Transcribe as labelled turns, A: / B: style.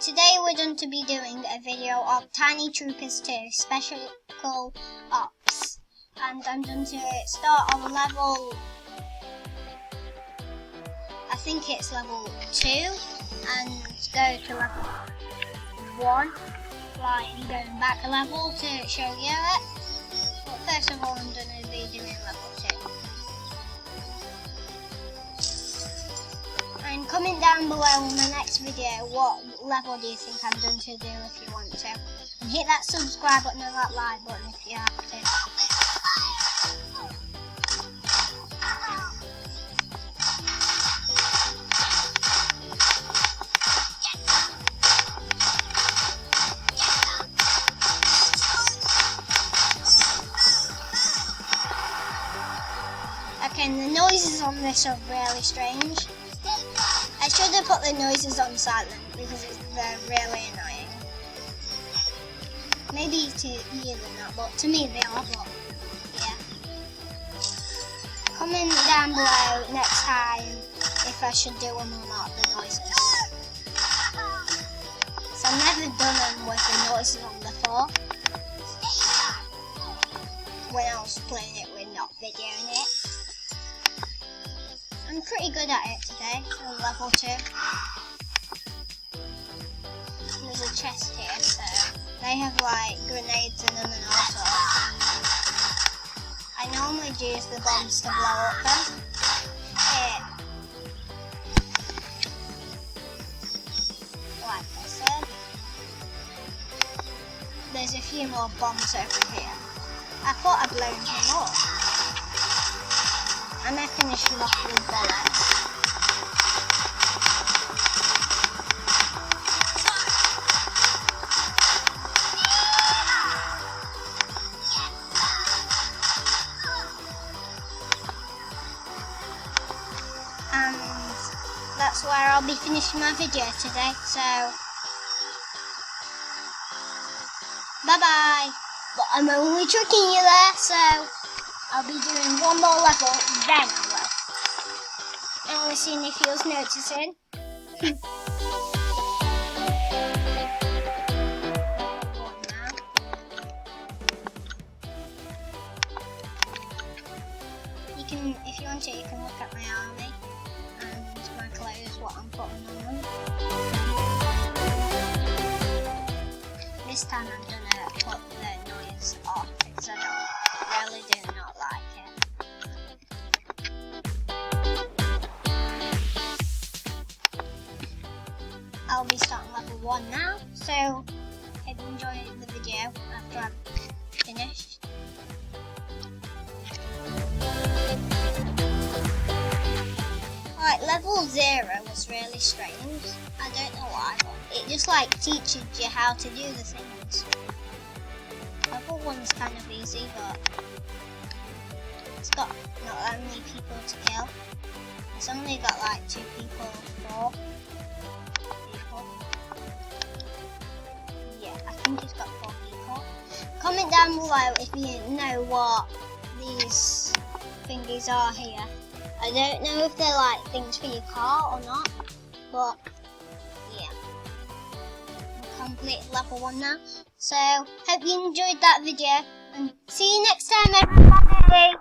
A: today we're going to be doing a video of Tiny Troopers 2 Special Ops, and I'm going to start on level, I think it's level 2, and go to level 1, like going back a level to show you it. But first of all, I'm going to be doing level 2. And comment down below in the next video what level do you think I'm going to do if you want to. And hit that subscribe button and that like button if you have to. Okay, and the noises on this are really strange. I should have put the noises on silent because they're really annoying. Maybe to you they're not, but to me they are, but yeah. Comment down below next time if I should do them or not, the noises. So I've never done them with the noises on before. When I was playing it with not videoing it. I'm pretty good at it today, on level 2. There's a chest here, so they have like grenades in them and all sorts. I normally use the bombs to blow up them. Like I said. There's a few more bombs over here. I thought I'd blown him up. And I finished him off with bullets. And that's where I'll be finishing my video today, so bye bye. But I'm only tricking you there, so I'll be doing one more level, then I will. I want to see if you're noticing. You can, if you want to, you can look at my army and my clothes, what I'm putting on them. This time I'm going to put the noise off because I really do not like it. I'll be starting level 1 now, so hope you enjoy the video after I've finished. Alright, level 0 was really strange. I don't know why, but it just like teaches you how to do the things. Level 1's kind of easy, but it's got not that many people to kill. It's only got like 2 people, 4 people. Yeah, I think it's got 4 people. Comment down below if you know what these thingies are here. I don't know if they're like things for your car or not, but yeah. I'm complete level 1 now. So, hope you enjoyed that video, and see you next time, everybody!